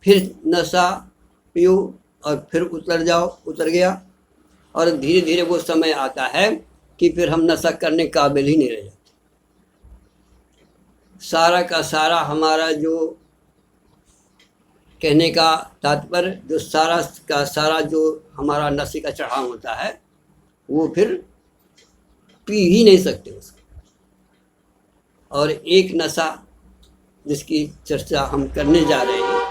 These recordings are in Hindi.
फिर नशा पियो और फिर उतर गया, और धीरे धीरे वो समय आता है कि फिर हम नशा करने काबिल ही नहीं रह जाते। सारा का सारा हमारा जो कहने का तात्पर्य, जो सारा का सारा जो हमारा नशे का चढ़ाव होता है, वो फिर पी ही नहीं सकते उसको। और एक नशा जिसकी चर्चा हम करने जा रहे हैं,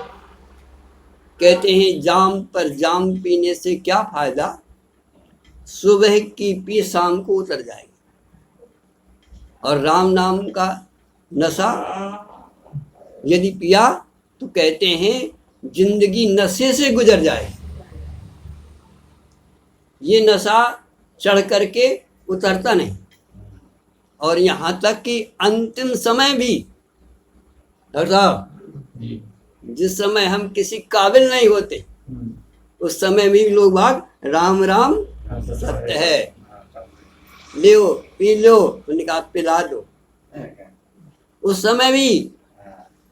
कहते हैं जाम पर जाम पीने से क्या फायदा, सुबह की पी शाम को उतर जाएगी। और राम नाम का नशा यदि पिया तो कहते हैं जिंदगी नशे से गुजर जाएगी। ये नशा चढ़ करके उतरता नहीं, और यहाँ तक कि अंतिम समय भी, डॉक्टर साहब, जिस समय हम किसी काबिल नहीं होते उस समय भी लोग भाग राम राम सत्य है, लियो पी लो, उन्होंने कहा पिला दो। उस समय भी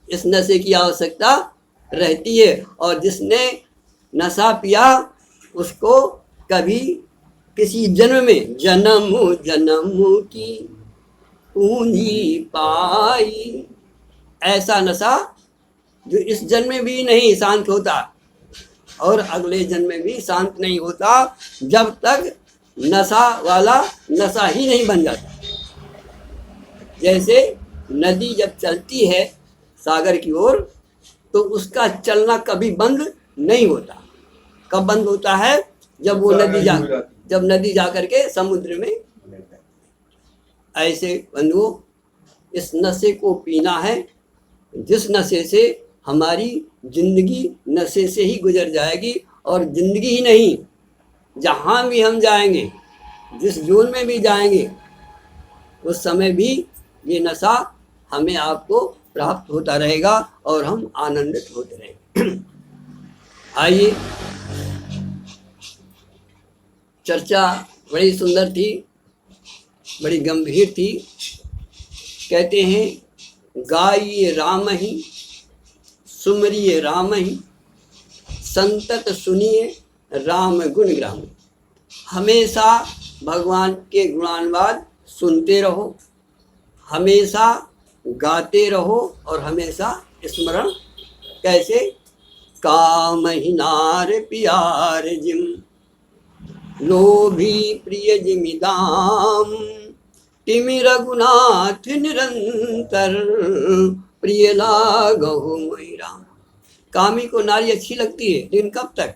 इस नशे की आवश्यकता रहती है, और जिसने नशा पिया उसको कभी किसी जन्म में जन्म जन्म की पूंजी पाई, ऐसा नशा जो इस जन्म में भी नहीं शांत होता और अगले जन्म में भी शांत नहीं होता, जब तक नशा वाला नशा ही नहीं बन जाता। जैसे नदी जब चलती है सागर की ओर, तो उसका चलना कभी बंद नहीं होता। कब बंद होता है? जब वो नदी जा करके समुद्र में। ऐसे बंधुओं, इस नशे को पीना है, जिस नशे से हमारी जिंदगी नशे से ही गुजर जाएगी। और जिंदगी ही नहीं, जहाँ भी हम जाएंगे, जिस जोन में भी जाएंगे, उस समय भी ये नशा हमें आपको प्राप्त होता रहेगा और हम आनंदित होते रहेंगे। आइए, चर्चा बड़ी सुंदर थी, बड़ी गंभीर थी। कहते हैं गाइए राम ही, सुमरिए राम ही, संतत सुनिए राम गुण ग्राम। हमेशा भगवान के गुणानुवाद सुनते रहो, हमेशा गाते रहो, और हमेशा स्मरण। कैसे? काम ही नार प्यार जिम, लोभी प्रिय जिमिदाम, तिमि रघुनाथ निरंतर, प्रिय लागहु मोहि राम। कामी को नारी अच्छी लगती है, लेकिन कब तक?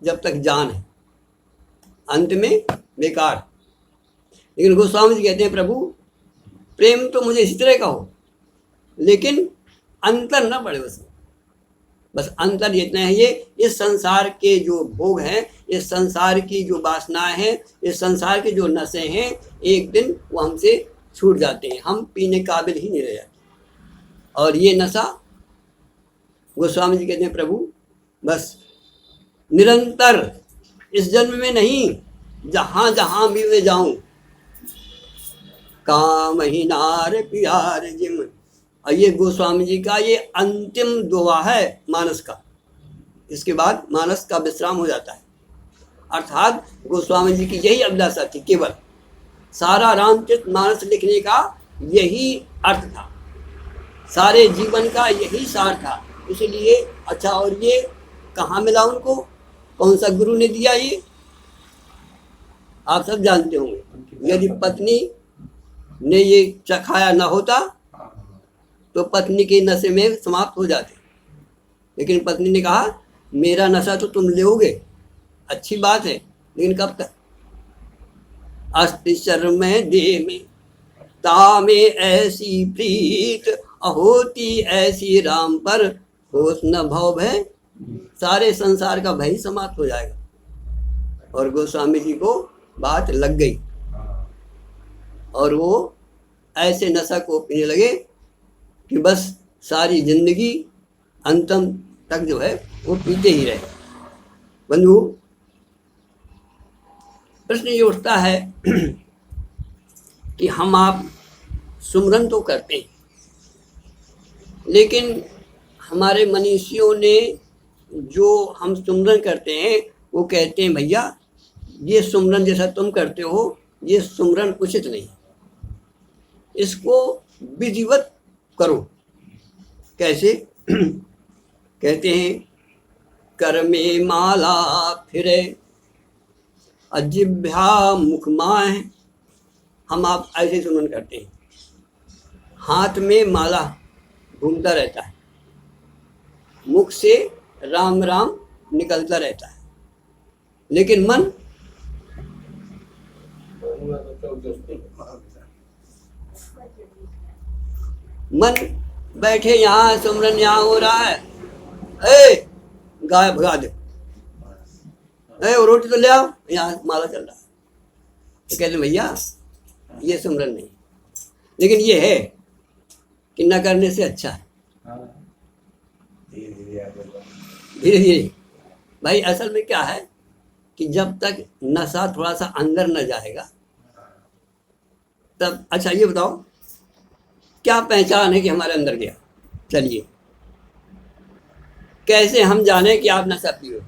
जब तक जान है, अंत में बेकार। लेकिन गोस्वामी जी कहते हैं प्रभु प्रेम तो मुझे इसी तरह का हो, लेकिन अंतर न बढ़े उसमें। बस अंतर इतना है, ये इस संसार के जो भोग हैं, इस संसार की जो वासनाएं हैं, इस संसार के जो नशे हैं, एक दिन वो हमसे छूट जाते हैं, हम पीने काबिल ही नहीं रह जाते। और ये नशा गोस्वामी जी कहते हैं प्रभु बस निरंतर, इस जन्म में नहीं, जहाँ जहाँ भी मैं जाऊं, काम ही नार प्यार जिम। और ये गोस्वामी जी का ये अंतिम दुआ है मानस का। इसके बाद मानस का विश्राम हो जाता है। अर्थात गोस्वामी जी की यही अभिलाषा थी, केवल सारा रामचरित मानस लिखने का यही अर्थ था, सारे जीवन का यही सार था। इसलिए अच्छा, और ये कहाँ मिला उनको, कौन सा गुरु ने दिया? ये आप सब जानते होंगे। यदि पत्नी ने ये चखाया ना होता तो पत्नी के नशे में समाप्त हो जाते, लेकिन पत्नी ने कहा मेरा नशा तो तुम लोगे, अच्छी बात है, लेकिन कब तक? अस्ति शर्म देह में तामे ऐसी प्रीत, होती ऐसी राम पर होश न भव भय। सारे संसार का भय समाप्त हो जाएगा। और गोस्वामी जी को बात लग गई, और वो ऐसे नशा को पीने लगे कि बस सारी जिंदगी अंतम तक जो है वो पीते ही रहे। बंधु, प्रश्न ये उठता है कि हम आप सुमरन तो करते हैं, लेकिन हमारे मनीषियों ने जो हम सुमरन करते हैं वो कहते हैं भैया ये सुमरन जैसा तुम करते हो ये सुमरन उचित नहीं, इसको विधिवत करो। कैसे? कहते हैं कर में माला फिरे अजिभ्या मुख माह। हम आप ऐसे सुमरन करते हैं, हाथ में माला घूमता रहता है, मुख से राम राम निकलता रहता है, लेकिन मन बैठे यहाँ सुमरन यहाँ हो रहा है, ए गाय भगा दे, ए रोटी तो ले आओ, यहाँ माला चल रहा है। तो कहते भैया ये सुमरन नहीं, लेकिन ये है कि न करने से अच्छा है। धीरे धीरे भाई असल में क्या है कि जब तक नशा थोड़ा सा अंदर न जाएगा तब। अच्छा ये बताओ क्या पहचान है कि हमारे अंदर गया? चलिए कैसे हम जाने कि आप नशा पियो?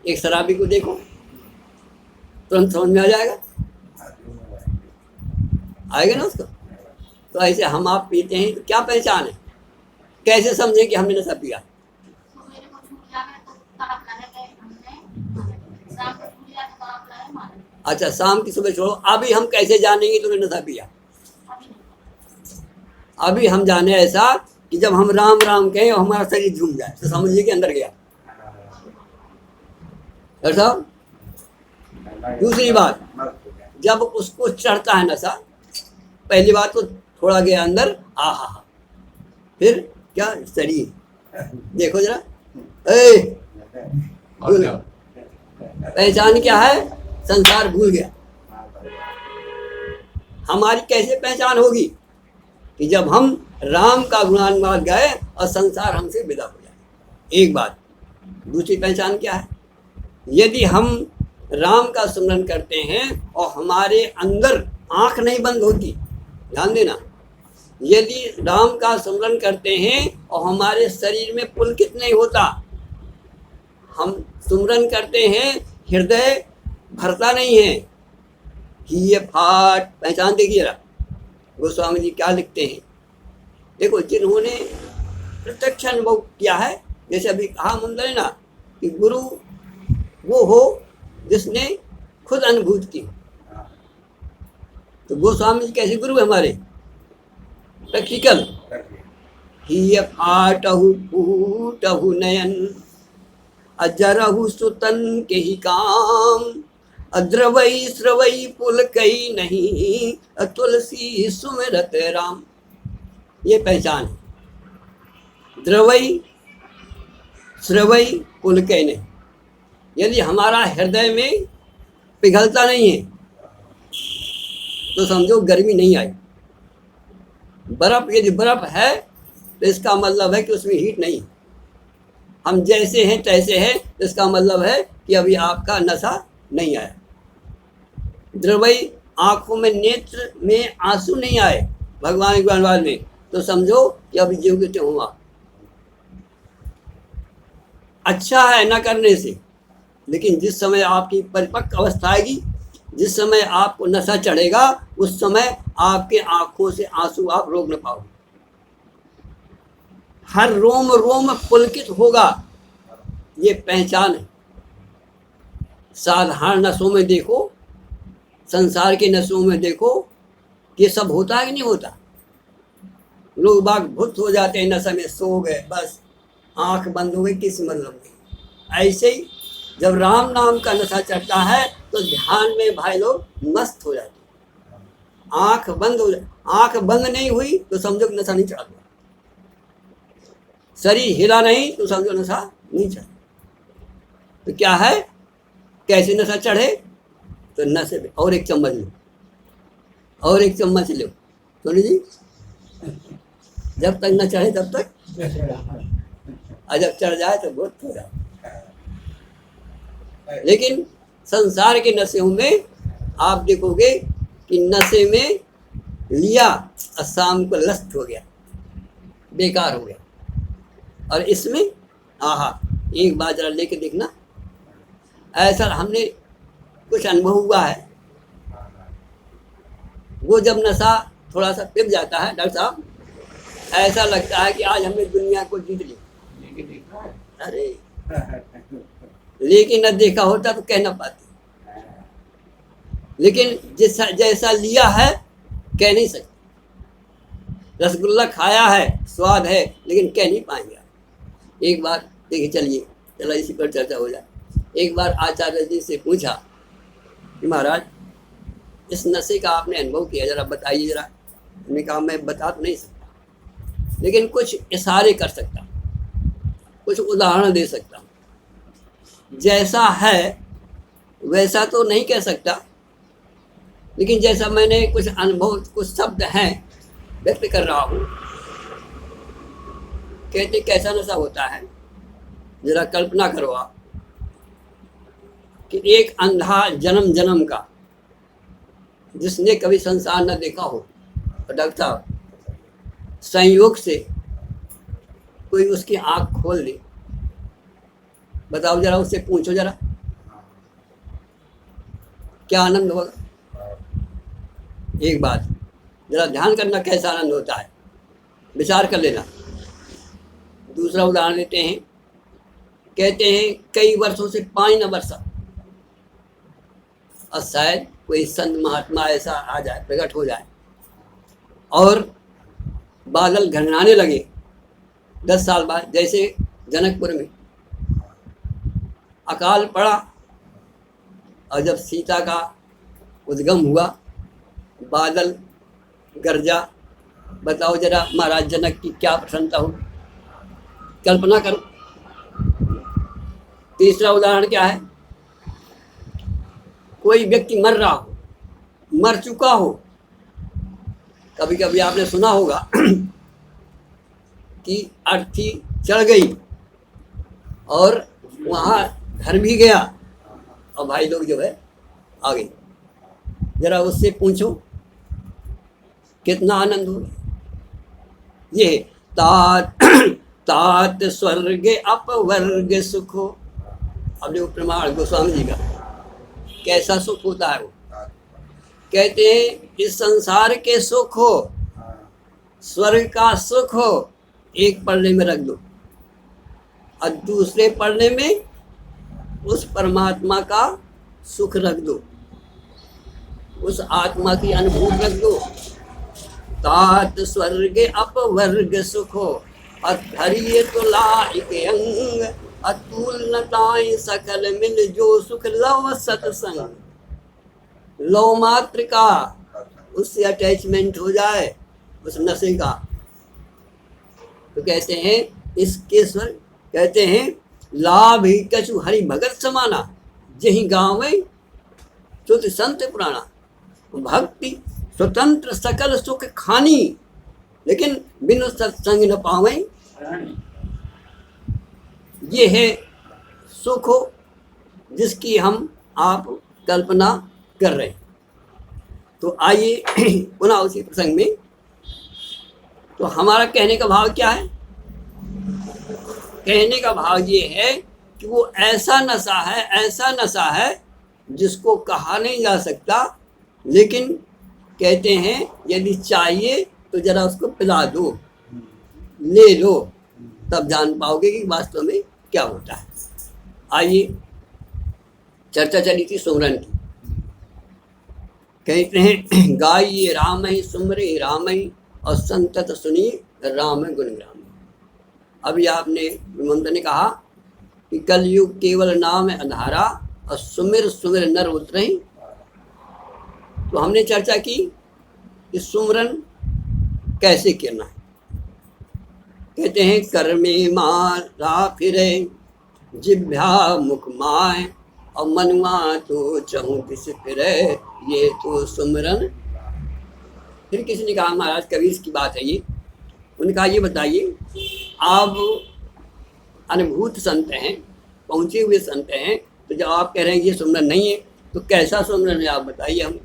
एक शराबी को देखो तुरंत समझ में आ जाएगा, आएगा ना उसको। तो ऐसे हम आप पीते हैं तो क्या पहचान है? कैसे समझें कि हमने नशा पिया? अच्छा शाम की सुबह छोड़ो, अभी हम कैसे जानेंगे तुमने नशा पिया? अभी हम जाने ऐसा कि जब हम राम राम कहें और हमारा शरीर झूम जाए तो समझिए कि अंदर गया। ऐसा दूसरी बात, जब उसको चढ़ता है नशा, पहली बात तो थोड़ा गया अंदर, आहा, फिर क्या शरीर देखो जरा, पहचान क्या है? संसार भूल गया। हमारी कैसे पहचान होगी? कि जब हम राम का गुणानुवाद गाए और संसार हमसे विदा हो जाए। एक बात। दूसरी पहचान क्या है? यदि हम राम का स्मरण करते हैं और हमारे अंदर आंख नहीं बंद होती, ध्यान देना, यदि राम का स्मरण करते हैं और हमारे शरीर में पुलकित नहीं होता, हम सुमरन करते हैं हृदय भरता नहीं है कि ये फाट, पहचान देखिए जरा गोस्वामी जी क्या लिखते हैं। देखो जिन्होंने प्रत्यक्ष अनुभव किया है, जैसे अभी कहा मुंदर ना कि गुरु वो हो जिसने खुद अनुभूत की। तो गोस्वामी जी कैसे गुरु है हमारे? प्रैक्टिकल। ही फाटहु फूटहु नयन अजरहु सुतन के ही काम, अद्रवई श्रवई पुलकई नहीं तुलसी सुमिरत राम। ये पहचान है। द्रवई श्रवई पुलकई नहीं। यदि हमारा हृदय में पिघलता नहीं है तो समझो गर्मी नहीं आई। बर्फ, यदि बर्फ है तो इसका मतलब है कि उसमें हीट नहीं। हम जैसे हैं तैसे हैं, इसका मतलब है कि अभी आपका नशा नहीं आया। द्रवई, आंखों में नेत्र में आंसू नहीं आए भगवान के गुणगान में, तो समझो कि अभी जीव के हुआ। अच्छा है न करने से, लेकिन जिस समय आपकी परिपक्व अवस्था आएगी, जिस समय आपको नशा चढ़ेगा, उस समय आपके आंखों से आंसू आप रोक न पाओगे। हर रोम रोम पुलकित होगा, ये पहचान है। साधारण नशों में देखो, संसार के नशों में देखो, ये सब होता है कि नहीं होता? लोग बाग भुत हो जाते हैं, नशा में सो गए, बस आंख बंद हो गई, किस मतलब नहीं। ऐसे ही जब राम नाम का नशा चढ़ता है तो ध्यान में भाई लोग मस्त हो जाते हैं। आंख बंद हो जाए, आंख बंद नहीं हुई तो समझो कि नशा नहीं चढ़ा। शरीर हिला नहीं तो समझो नशा नहीं चढ़ा। तो क्या है, कैसे नशा चढ़े? तो नशे में और एक चम्मच लो, और एक चम्मच लो, सोनी जी, जब तक न चढ़े तब तक, और जब चढ़ जाए तो बहुत हो जाए। लेकिन संसार के नशेों में आप देखोगे कि नशे में लिया और शाम को लस्त हो गया, बेकार हो गया। और इसमें आहा, एक बार जरा लेके देखना, ऐसा हमने कुछ अनुभव हुआ है। वो जब नशा थोड़ा सा पिघ जाता है डॉक्टर साहब, ऐसा लगता है कि आज हमने दुनिया को जीत ली। अरे लेकिन न देखा होता तो कह ना पाते, लेकिन जैसा लिया है कह नहीं सकते। रसगुल्ला खाया है, स्वाद है, लेकिन कह नहीं पाएंगे। एक बार देखिए, चलिए चला इसी पर चर्चा हो जाए। एक बार आचार्य जी से पूछा कि महाराज इस नशे का आपने अनुभव किया, जरा बताइए जरा। उन्होंने कहा मैं बता तो नहीं सकता, लेकिन कुछ इशारे कर सकता हूँ, कुछ उदाहरण दे सकता हूँ। जैसा है वैसा तो नहीं कह सकता, लेकिन जैसा मैंने कुछ अनुभव, कुछ शब्द हैं व्यक्त कर रहा हूँ। कहते कैसा नशा होता है, जरा कल्पना करो आप कि एक अंधा जन्म जन्म का, जिसने कभी संसार न देखा हो, और डॉक्टर साहब संयोग से कोई उसकी आंख खोल दे, बताओ जरा, उससे पूछो जरा क्या आनंद होगा। एक बात जरा ध्यान करना, कैसा आनंद होता है, विचार कर लेना। दूसरा उदाहरण लेते हैं। कहते हैं कई वर्षों से पानी न बरसा, और शायद कोई संत महात्मा ऐसा आ जाए, प्रकट हो जाए, और बादल घनघनाने लगे 10 साल बाद, जैसे जनकपुर में अकाल पड़ा, और जब सीता का उद्गम हुआ, बादल गरजा। बताओ जरा महाराज जनक की क्या प्रसन्नता हो, कल्पना करो। तीसरा उदाहरण क्या है, कोई व्यक्ति मर रहा हो, मर चुका हो। कभी कभी आपने सुना होगा कि अर्थी चढ़ गई और वहाँ घर भी गया, और भाई लोग जो है आ गए। जरा उससे पूछो कितना आनंद हो। ये तात तात स्वर्ग अपवर्ग सुखो। अब देखो प्रमाण गोस्वामी जी का, कैसा सुख होता है वो। कहते हैं इस संसार के सुख हो, स्वर्ग का सुख हो, एक पढ़ने में रख दो, और दूसरे पढ़ने में उस परमात्मा का सुख रख दो, उस आत्मा की अनुभूति रख दो। तात स्वर्ग अपवर्ग सुखो, अधरिये तो लाइक अंग, अतुल नताई सकल मिल जो सुख लव सत्संग। लव मात्र का उससे अटैचमेंट हो जाए, उस नशे का, तो कहते हैं इसके स्वर, कहते हैं लाभ ही कछु हरि भगत समाना, जही गाँव श्रुति संत पुराना। भक्ति स्वतंत्र सकल सुख खानी, लेकिन बिनु सत्संग न पावे। ये है सुख जिसकी हम आप कल्पना कर रहे हैं। तो आइए पुनः उसी प्रसंग में। तो हमारा कहने का भाव क्या है? कहने का भाव ये है कि वो ऐसा नशा है, ऐसा नशा है जिसको कहा नहीं जा सकता, लेकिन कहते हैं यदि चाहिए तो जरा उसको पिला दो, ले लो, तब जान पाओगे कि वास्तव में क्या होता है। आइए, चर्चा चली थी सुमरन की। कहते हैं गाइए राम ही सुमरे राम ही, और संतत सुनी राम गुणग्राम। अभी आपने मंत्र ने कहा कि कलयुग केवल नाम अंधारा, और सुमिर सुमिर नर उतरे। तो हमने चर्चा की कि सुमरन कैसे करना है। कहते हैं कर्मे मारा फिरे, जिभ्या मुख माए, और मनुआ तो चहु दिस फिरे, ये तो सुमरन। फिर किसी ने कहा महाराज कबीर की बात है ये। उन्होंने कहा ये बताइए, आप अनुभूत संत हैं, पहुँचे हुए संत हैं, तो जब आप कह रहे हैं ये सुमरन नहीं है, तो कैसा सुमरन है आप बताइए, हम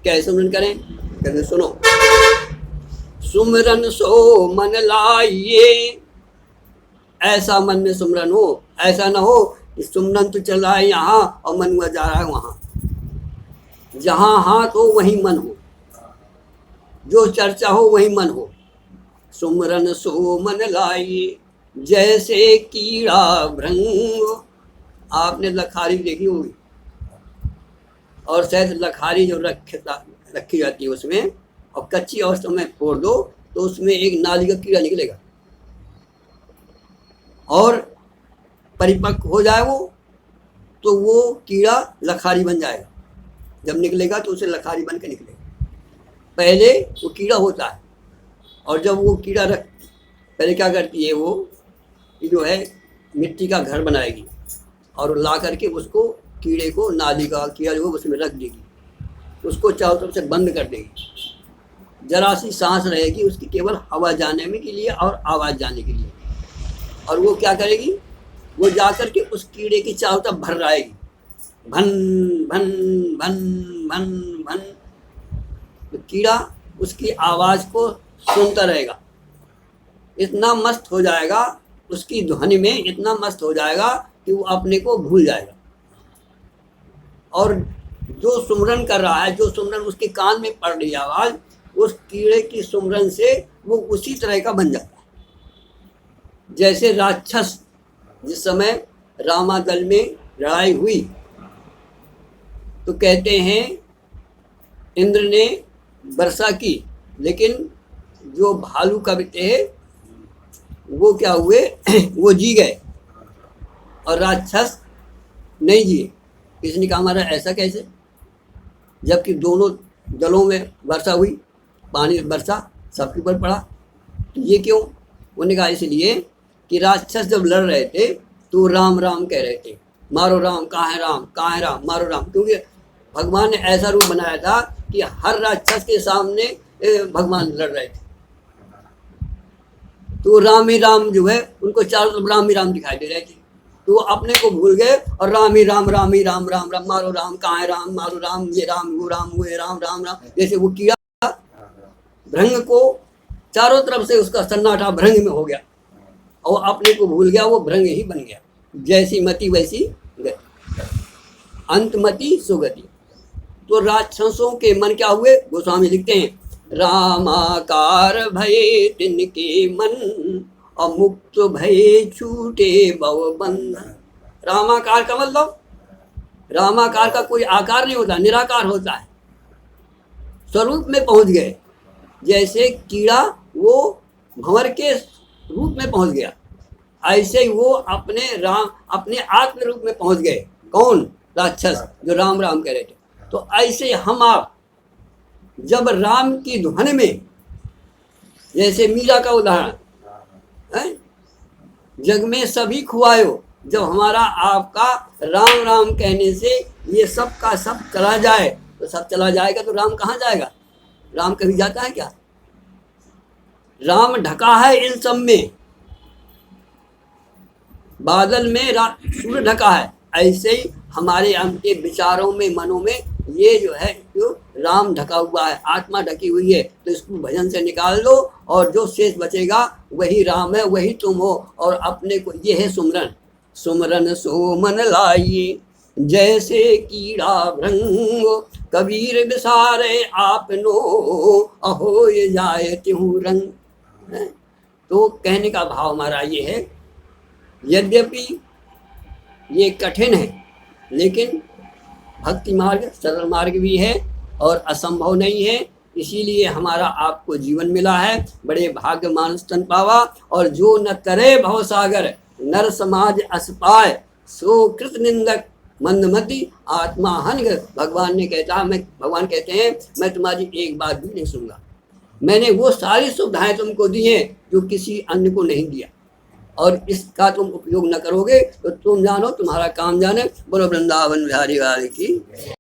कैसे सुमरन करें? कहते सुनो, सुमरन सो मन लाइए, ऐसा मन में सुमरन हो, ऐसा ना हो कि सुमरन तो चल रहा है यहाँ और मन हुआ जा रहा है वहाँ। जहाँ हाथ हो वहीं मन हो, जो चर्चा हो वहीं मन हो। सुमरन सो मन लाई, जैसे कीड़ा भृंग। आपने लखारी देखी होगी, और शायद लखारी जो रखी जाती है उसमें, और कच्ची अवस्था में फोड़ दो तो उसमें एक नाली का कीड़ा निकलेगा, और परिपक्व हो जाए वो तो वो कीड़ा लखारी बन जाएगा। जब निकलेगा तो उसे लखारी बन के निकलेगा। पहले वो कीड़ा होता है, और जब वो कीड़ा पहले क्या करती है, वो जो है मिट्टी का घर बनाएगी और ला करके उसको कीड़े को, नाली का कीड़ा जो उसमें रख देगी, उसको चारों तरफ से बंद कर देगी। जरा सी सांस रहेगी उसकी केवल हवा जाने में के लिए और आवाज़ जाने के लिए, और वो क्या करेगी, वो जा कर के उस कीड़े की चारों तरफ भर आएगी, भन भन भन भन भन। तो कीड़ा उसकी आवाज़ को सुनता रहेगा, इतना मस्त हो जाएगा, उसकी ध्वनि में इतना मस्त हो जाएगा कि वो अपने को भूल जाएगा। और जो सुमरन कर रहा है, जो सुमरन उसके कान में पड़ रही आवाज़, उस कीड़े की सुमरन से वो उसी तरह का बन जाता है। जैसे राक्षस, जिस समय रामादल में लड़ाई हुई तो कहते हैं इंद्र ने वर्षा की, लेकिन जो भालू का बेटे है वो क्या हुए वो जी गए और राक्षस नहीं जिए। इसने कहा हमारा ऐसा कैसे, जबकि दोनों दलों में वर्षा हुई, पानी वर्षा सबके ऊपर पड़ा, तो ये क्यों? उन्होंने कहा इसलिए कि राक्षस जब लड़ रहे थे तो राम राम कह रहे थे, मारो राम, कहाँ है राम, कहाँ है राम, मारो राम। क्योंकि भगवान ने ऐसा रूप बनाया था कि हर राक्षस के सामने भगवान लड़ रहे थे, तो राम ही राम जो है उनको चारों तरफ राम ही राम दिखाई दे रहे थे, तो वो अपने को भूल गए और राम ही राम, राम ही राम, राम राम, मारो राम, कहाँ है राम, मारो राम, ये राम, वो राम, वो राम, राम राम। जैसे वो कीड़ा भृंग को चारों तरफ से उसका सन्नाटा भृंग में हो गया और अपने को भूल गया, वो भृंग ही बन गया। जैसी मति वैसी गति, अंतमति सुगति। तो राक्षसों के मन क्या हुए? गोस्वामी लिखते हैं, रामाकार भये तिनके मन, अमुक्त भये छूटे भव बंधन। रामाकार का मतलब, रामाकार का कोई आकार नहीं होता, निराकार होता है, स्वरूप में पहुंच गए। जैसे कीड़ा वो भंवर के रूप में पहुंच गया, ऐसे ही वो अपने आत्म रूप में पहुंच गए। कौन? राक्षस जो राम राम कह रहे थे। तो ऐसे हम आप जब राम की ध्वनि में, जैसे मीरा का उदाहरण है, जग में सभी खुआयो, जब हमारा आपका राम राम कहने से ये सब का सब चला जाए, तो सब चला जाएगा तो राम कहाँ जाएगा? राम कभी जाता है क्या? राम ढका है इन सब में, बादल में सूर्य ढका है, ऐसे ही हमारे आपके विचारों में, मनों में ये जो है जो राम ढका हुआ है, आत्मा ढकी हुई है। तो इसको भजन से निकाल दो और जो शेष बचेगा वही राम है, वही तुम हो। और अपने को ये है सुमरन, सुमरन सो मन लाइए, जैसे कीड़ा भृंग, कबीर बिसारे आपनो, अहो ये जाए त्यों रंग। तो कहने का भाव हमारा ये है, यद्यपि ये कठिन है, लेकिन भक्ति मार्ग सरल मार्ग भी है और असंभव नहीं है। इसीलिए हमारा आपको जीवन मिला है। बड़े भाग्य मानुष तन पावा, और जो न करे भव सागर, नर समाज अस पाए, सो कृत निंदक मंदमति आत्मा हन। भगवान ने कहता, भगवान कहते हैं मैं तुम्हारी एक बात भी नहीं सुनूंगा। मैंने वो सारी सुविधाएं तुमको दी हैं जो किसी अन्य को नहीं दिया, और इसका तुम उपयोग न करोगे तो तुम जानो तुम्हारा काम जाने। बोलो वृंदावन बिहारी वाले की।